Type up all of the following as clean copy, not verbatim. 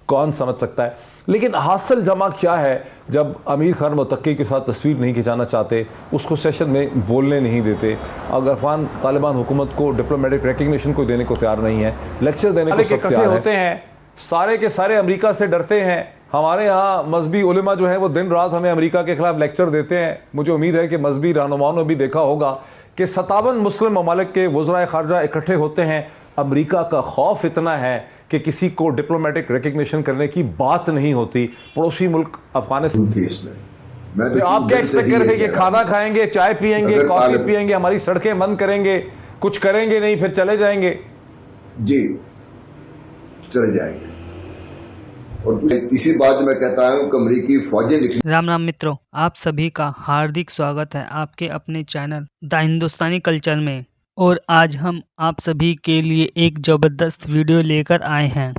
कौन समझ सकता है। लेकिन हासिल जमा क्या है जब अमीर खान मुत्तकी के साथ तस्वीर नहीं खिंचाना चाहते, उसको सेशन में बोलने नहीं देते, अगर अफगान तालिबान हुकूमत को डिप्लोमेटिक रिकग्निशन को देने को तैयार नहीं है, लेक्चर देने को सब तैयार होते हैं, सारे के सारे अमेरिका से डरते हैं। हमारे यहाँ मजहबी उलेमा जो है वो दिन रात हमें अमेरिका के खिलाफ लेक्चर देते हैं। मुझे उम्मीद है कि मजहबी रहनुमाओं ने भी देखा होगा कि 57 मुस्लिम ममालिक के वज़राए ख़ारजा इकट्ठे होते हैं। अमेरिका का खौफ इतना है कि किसी को डिप्लोमेटिक रिकग्निशन करने की बात नहीं होती। पड़ोसी मुल्क अफगानिस्तान में आप क्या एक्सपेक्ट करेंगे कि खाना खाएंगे, चाय पियेंगे, कॉफी पियेंगे, हमारी सड़कें बंद करेंगे, कुछ करेंगे नहीं, फिर चले जाएंगे? जी चले जाएंगे। और इसी बात मैं कहता हूं कि अमेरिकी फौजें निकली। राम राम मित्रों, आप सभी का हार्दिक स्वागत है आपके अपने चैनल द हिंदुस्तानी कल्चर में। और आज हम आप सभी के लिए एक ज़बरदस्त वीडियो लेकर आए हैं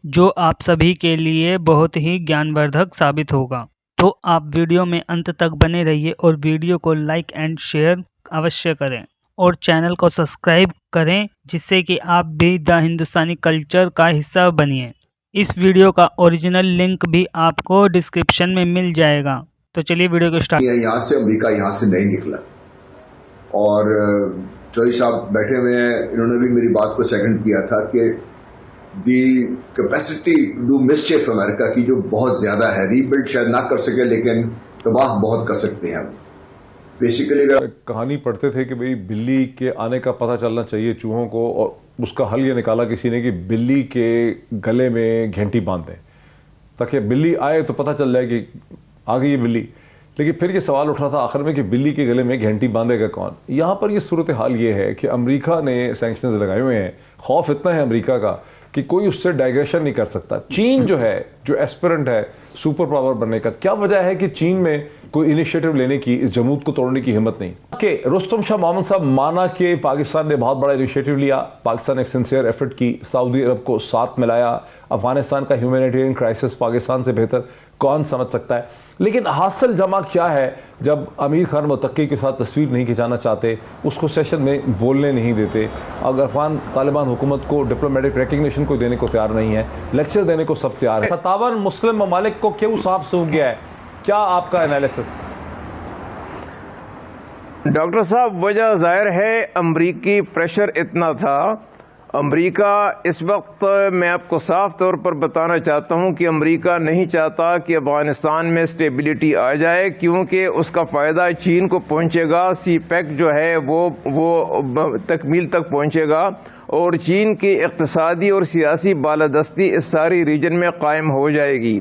जो आप सभी के लिए बहुत ही ज्ञानवर्धक साबित होगा। तो आप वीडियो में अंत तक बने रहिए और वीडियो को लाइक एंड शेयर अवश्य करें और चैनल को सब्सक्राइब करें, जिससे कि आप भी द हिंदुस्तानी कल्चर का हिस्सा बनिए। इस वीडियो का ओरिजिनल लिंक भी आपको डिस्क्रिप्शन में मिल जाएगा। तो चलिए वीडियो को स्टार्ट। यहाँ से अमेरिका यहाँ से नहीं निकला और चौधरी साहब बैठे हुए हैं, इन्होंने भी मेरी बात को सेकंड किया था कि the capacity to do mischief America की जो बहुत ज्यादा है, रीबिल्ड शायद ना कर सके लेकिन तबाह बहुत कर सकते हैं। बेसिकली कहानी पढ़ते थे कि भाई बिल्ली के आने का पता चलना चाहिए चूहों को, और उसका हल ये निकाला किसी ने कि बिल्ली के गले में घंटी बांध दें ताकि बिल्ली आए तो पता चल जाए कि आ गई है बिल्ली। लेकिन फिर ये सवाल उठा था आखिर में कि बिल्ली के गले में घंटी बांधेगा कौन। यहाँ पर ये सूरत हाल ये है कि अमेरिका ने सैंक्शंस लगाए हुए हैं। खौफ इतना है अमेरिका का कि कोई उससे डाइग्रेशन नहीं कर सकता। चीन जो है, जो एस्पिरेंट है सुपर पावर बनने का, क्या वजह है कि चीन में कोई इनिशिएटिव लेने की, इस जमूत को तोड़ने की हिम्मत नहीं? कि रुस्तम शाह मोहम्मद साहब माना कि पाकिस्तान ने बहुत बड़ा इनिशिएटिव लिया, पाकिस्तान ने एक सिंसियर एफर्ट की, सऊदी अरब को साथ मिलाया, अफगानिस्तान का ह्यूमैनिटेरियन क्राइसिस पाकिस्तान से बेहतर कौन समझ सकता है। लेकिन हासिल जमा क्या है जब अमीर खान मुत्तकी के साथ तस्वीर नहीं खिंचाना चाहते, उसको सेशन में बोलने नहीं देते, अगर अफगान तालिबान हुकूमत को डिप्लोमेटिक रिकग्निशन को देने को तैयार नहीं है, लेक्चर देने को सब तैयार है। 57 मुस्लिम ममालिक को क्यों सांप सूंघ गया है? क्या आपका एनालिसिस? डॉक्टर साहब, वजह जाहिर है अमरीकी प्रेशर इतना था। अमेरिका इस वक्त, मैं आपको साफ तौर पर बताना चाहता हूं कि अमेरिका नहीं चाहता कि अफगानिस्तान में स्टेबिलिटी आ जाए, क्योंकि उसका फ़ायदा चीन को पहुंचेगा। सी पैक जो है वो तकमील तक पहुंचेगा और चीन की इक़्तिसादी और सियासी बालादस्ती इस सारी रीजन में कायम हो जाएगी।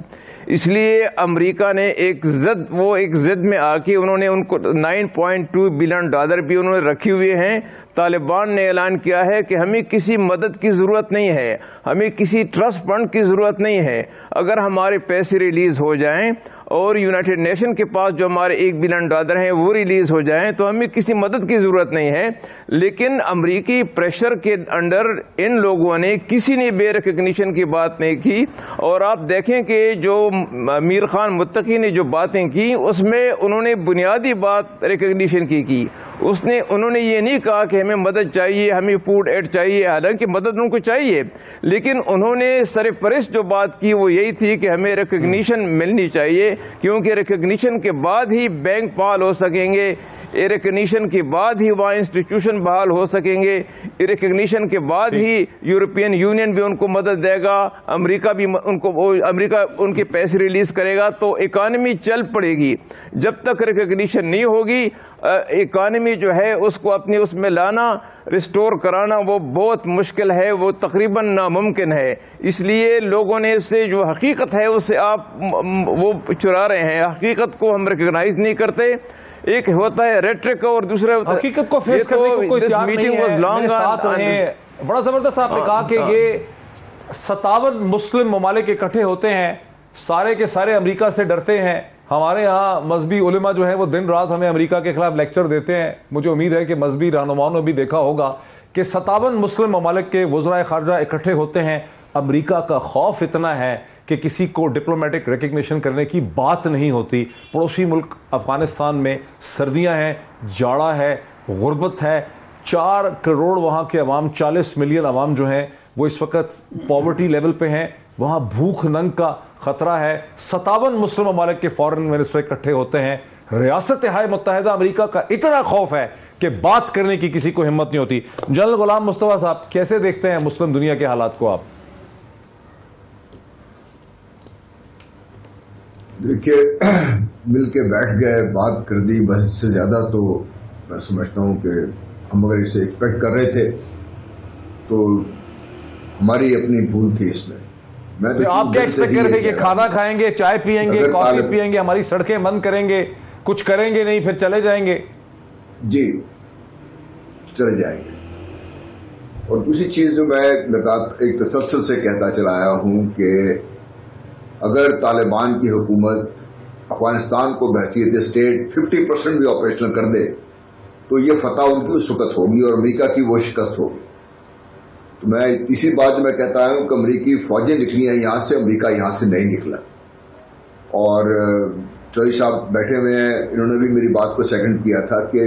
इसलिए अमेरिका ने एक ज़िद में आके उन्होंने उनको $9.2 बिलियन भी उन्होंने रखे हुए हैं। तालिबान ने ऐलान किया है कि हमें किसी मदद की ज़रूरत नहीं है, हमें किसी ट्रस्ट फंड की ज़रूरत नहीं है। अगर हमारे पैसे रिलीज़ हो जाएं और यूनाइटेड नेशन के पास जो हमारे $1 बिलियन हैं वो रिलीज़ हो जाएं तो हमें किसी मदद की ज़रूरत नहीं है। लेकिन अमरीकी प्रेशर के अंडर इन लोगों ने, किसी ने बे रिकग्निशन की बात नहीं की। और आप देखें कि जो अमीर खान मुत्तकी ने जो बातें की उसमें उन्होंने बुनियादी बात रिकग्निशन की। उन्होंने ये नहीं कहा कि हमें मदद चाहिए, हमें फूड एड चाहिए, हालांकि मदद उनको चाहिए, लेकिन उन्होंने सरफरिस्त जो बात की वो यही थी कि हमें रिकग्निशन मिलनी चाहिए, क्योंकि रिकग्निशन के बाद ही बैंक बहाल हो सकेंगे, रिकग्निशन के बाद ही वहाँ इंस्टीट्यूशन बहाल हो सकेंगे, रिकग्निशन के बाद ही यूरोपियन यूनियन भी उनको मदद देगा, अमेरिका उनके पैसे रिलीज़ करेगा, तो इकानमी चल पड़ेगी। जब तक रिकग्निशन नहीं होगी, इकानमी जो है उसको अपने उसमें लाना, रिस्टोर कराना वो बहुत मुश्किल है, वो तकरीबन नामुमकिन है। इसलिए लोगों ने इससे जो हकीकत है उससे आप वो चुरा रहे हैं। हकीकत को हम रिकग्नाइज नहीं करते। एक होता है रेट्रिक और दूसरा होता है हकीकत को फेस करने को कोई तैयार नहीं है। मेरे साथ रहे, बड़ा जबरदस्त आपने कहा कि ये 57 मुस्लिम ममालिक इकट्ठे होते हैं, सारे के सारे अमेरिका से डरते हैं। हमारे यहाँ मजहबी उलेमा जो है वो दिन रात हमें अमेरिका के खिलाफ लेक्चर देते हैं। मुझे उम्मीद है कि मजहबी रहनुमाओं ने भी देखा होगा कि 57 मुस्लिम ममालिक के वज़राए ख़ारजा इकट्ठे होते हैं। अमेरिका का खौफ इतना है कि किसी को डिप्लोमेटिक रिकग्निशन करने की बात नहीं होती। पड़ोसी मुल्क अफगानिस्तान में सर्दियां हैं, जाड़ा है, गुर्बत है, 4 करोड़ वहाँ के अवाम, 40 मिलियन अवाम जो हैं वो इस वक्त पॉवर्टी लेवल पे हैं। वहाँ भूख नंग का खतरा है। 57 मुस्लिम ममालिक के फॉरेन मिनिस्टर इकट्ठे होते हैं। रियासत हाय मुत्तहिदा अमेरिका का इतना खौफ है कि बात करने की किसी को हिम्मत नहीं होती। जनरल गुलाम मुस्तफा साहब, कैसे देखते हैं मुस्लिम दुनिया के हालात को आप? देखिए, मिल के बैठ गए, बात कर दी, बस इससे ज्यादा तो मैं समझता हूँ कि हम अगर इसे एक्सपेक्ट कर रहे थे तो हमारी अपनी भूल थी इसमें। मैं तो आप क्या एक्सपेक्ट कर रहे थे कि खाना खाएंगे, चाय पिएंगे, कॉफी पिएंगे, हमारी सड़कें बंद करेंगे, कुछ करेंगे नहीं, फिर चले जाएंगे? जी, चले जाएंगे। और दूसरी चीज जो मैं एक तसल्सल से कहता चला आया हूं कि अगर तालिबान की हुकूमत अफगानिस्तान को बहसीत स्टेट 50% भी ऑपरेशनल कर दे तो ये फतह उनकी उस वक्त होगी और अमेरिका की वो शिकस्त होगी। तो मैं इसी बात में कहता हूं कि अमेरिकी फौजें निकली हैं यहां से, अमेरिका यहां से नहीं निकला। और चौधरी साहब बैठे हुए हैं, इन्होंने भी मेरी बात को सेकंड किया था कि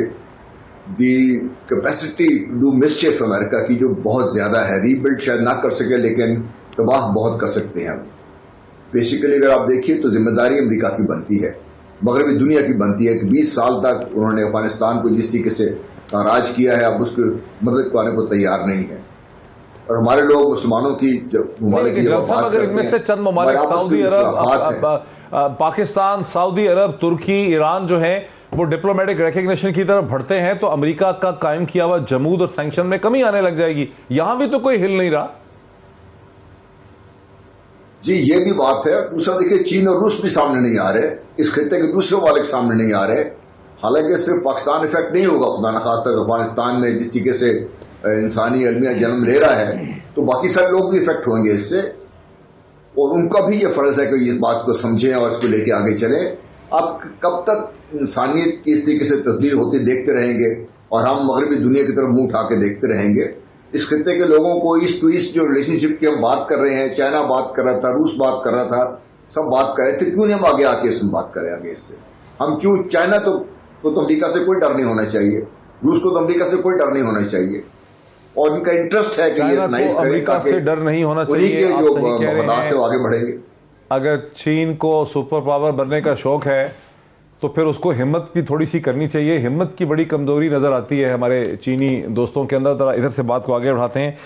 the capacity to do mischief America की जो बहुत ज्यादा है, रीबिल्ड शायद ना कर सके लेकिन तबाह बहुत कर सकते हैं हम। बेसिकली अगर आप देखिए तो जिम्मेदारी अमेरिका की बनती है, मगरबी दुनिया की बनती है कि 20 साल तक उन्होंने अफगानिस्तान को जिस तरीके से राज किया है, अब उसकी मदद को आने को तैयार नहीं है। और हमारे लोग मुसलमानों की इनमें से चंद ममालिक सऊदी अरब, पाकिस्तान, सऊदी अरब, तुर्की, ईरान जो है वो डिप्लोमेटिक रिकग्निशन की तरफ बढ़ते हैं तो अमेरिका का कायम किया हुआ जमूद और सैंक्शन में कमी आने लग जाएगी। यहां भी तो कोई हिल नहीं रहा। जी, ये भी बात है। दूसरा देखिए, चीन और रूस भी सामने नहीं आ रहे, इस खित्ते के दूसरे वाले सामने नहीं आ रहे। हालांकि सिर्फ पाकिस्तान इफेक्ट नहीं होगा, खुदा न खास्ता अफगानिस्तान में जिस तरीके से इंसानी अलमिया जन्म ले रहा है तो बाकी सारे लोग भी इफेक्ट होंगे इससे, और उनका भी ये फर्ज है कि इस बात को समझें और इसको लेके आगे चलें। अब कब तक इंसानियत की इस तरीके से तस्लील होती देखते रहेंगे और हम मगरबी दुनिया की तरफ मुंह उठा के देखते रहेंगे? इस खित्ते के लोगों को ईस्ट टू ईस्ट जो रिलेशनशिप की हम बात कर रहे हैं, चाइना बात कर रहा था, रूस बात कर रहा था, सब बात कर रहे थे, क्यों नहीं हम आगे आके इसमें बात करें आगे इससे? हम क्यों? चाइना तो अमेरिका से कोई डर नहीं होना चाहिए, रूस को तो अमेरिका से कोई डर नहीं होना चाहिए, और इनका इंटरेस्ट है कि ये नाइस अमेरिका से डर नहीं होना चाहिए। जो मफादात है वो आगे बढ़ेंगे। अगर चीन को सुपर पावर बनने का शौक है तो फिर उसको हिम्मत भी थोड़ी सी करनी चाहिए। हिम्मत की बड़ी कमजोरी नजर आती है हमारे चीनी दोस्तों के अंदर। जरा इधर से बात को आगे बढ़ाते हैं।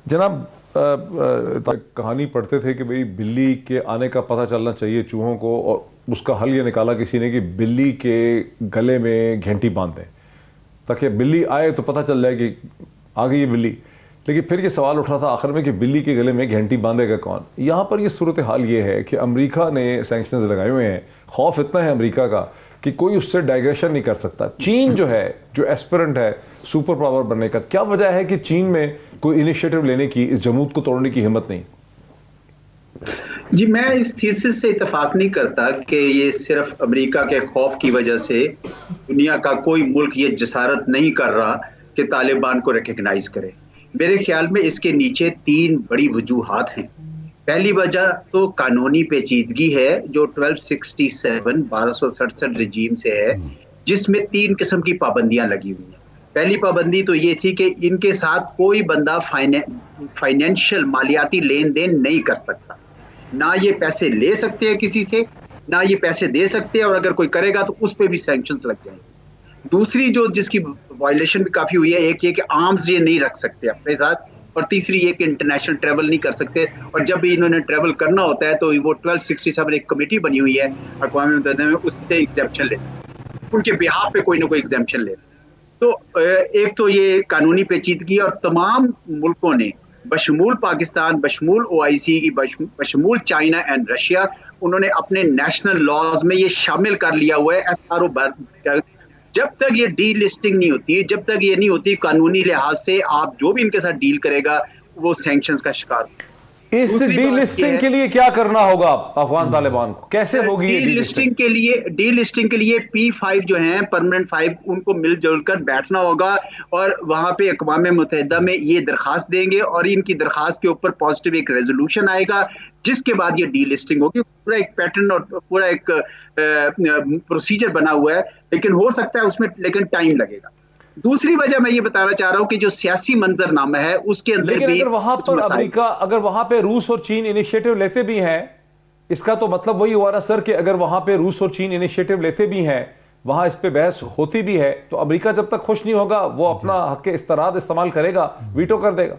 जनाब, कहानी पढ़ते थे कि भाई बिल्ली के आने का पता चलना चाहिए चूहों को, और उसका हल ये निकाला किसी ने कि बिल्ली के गले में घंटी बांध दें ताकि बिल्ली आए तो पता चल जाए कि आ गई है बिल्ली। लेकिन फिर ये सवाल उठ रहा था आखिर में कि बिल्ली के गले में घंटी बांधेगा कौन? यहाँ पर ये सूरत हाल ये है कि अमेरिका ने सैंक्शंस लगाए हुए हैं। खौफ इतना है अमेरिका का कि कोई उससे डाइग्रेशन नहीं कर सकता। चीन जो है, जो एस्पिरेंट है सुपर पावर बनने का, क्या वजह है कि चीन में कोई इनिशिएटिव लेने की, इस जमूद को तोड़ने की हिम्मत नहीं? जी, मैं इस थीसिस से इत्तेफाक नहीं करता कि ये सिर्फ अमेरिका के खौफ की वजह से दुनिया का कोई मुल्क ये जसारत नहीं कर रहा कि तालिबान को रिकग्नाइज करे। मेरे ख्याल में इसके नीचे 3 बड़ी वजूहात हैं। पहली वजह तो कानूनी पेचीदगी है जो 1267 रजीम से है, जिसमें 3 किस्म की पाबंदियां लगी हुई हैं। पहली पाबंदी तो ये थी कि इनके साथ कोई बंदा फाइनेंशियल मालियाती लेन देन नहीं कर सकता, ना ये पैसे ले सकते हैं किसी से, ना ये पैसे दे सकते हैं, और अगर कोई करेगा तो उस पर भी सैंक्शंस लग जाएंगे। दूसरी जो जिसकी वायलेशन भी काफी हुई है, एक ये कि आर्म्स ये नहीं रख सकते अपने साथ, और तीसरी ये कि इंटरनेशनल ट्रैवल नहीं कर सकते, और जब भी इन्होंने ट्रैवल करना होता है तो वो 1267 एक कमेटी बनी हुई है अक़वाम मुत्तहिदा में, उससे एग्जेम्पशन लेते हैं, उनके बिहाफ पे कोई ना कोई एग्जेम्पशन लेते हैं। तो एक तो ये कानूनी पेचीदगी, और तमाम मुल्कों ने बशमूल पाकिस्तान, बशमूल OIC की, बशमूल चाइना एंड रशिया, उन्होंने अपने नेशनल लॉज में ये शामिल कर लिया हुआ है। SRO जब तक ये डी लिस्टिंग नहीं होती, जब तक ये नहीं होती कानूनी लिहाज से, आप जो भी इनके साथ डील करेगा वो सैंक्शंस का शिकार। इस डी लिस्टिंग के लिए क्या करना होगा अफगान तालिबान को? कैसे होगी डी लिस्टिंग के लिए P5 जो हैं, परमानेंट 5, उनको मिलजुल कर बैठना होगा और वहां पे अक़वाम मुत्तहिदा में ये दरखास्त देंगे, और इनकी दरखास्त के ऊपर पॉजिटिव एक रेजोल्यूशन आएगा, जिसके बाद ये डी लिस्टिंग होगी। पूरा एक पैटर्न और पूरा एक प्रोसीजर बना हुआ है, लेकिन हो सकता है उसमें लेकिन टाइम लगेगा। दूसरी वजह मैं ये बताना चाह रहा हूं कि जो सियासी मंजरनामा है उसके अंदर लेकिन भी अगर वहां कुछ पर मसाइल। अमेरिका, अगर वहां पे रूस और चीन इनिशिएटिव लेते भी हैं, इसका तो मतलब वही हुआ ना सर कि अगर वहां पे रूस और चीन इनिशिएटिव लेते भी हैं, वहां इस पे बहस होती भी है, तो अमेरिका जब तक खुश नहीं होगा वो अपना हक इस्तराद इस्तेमाल करेगा, वीटो कर देगा।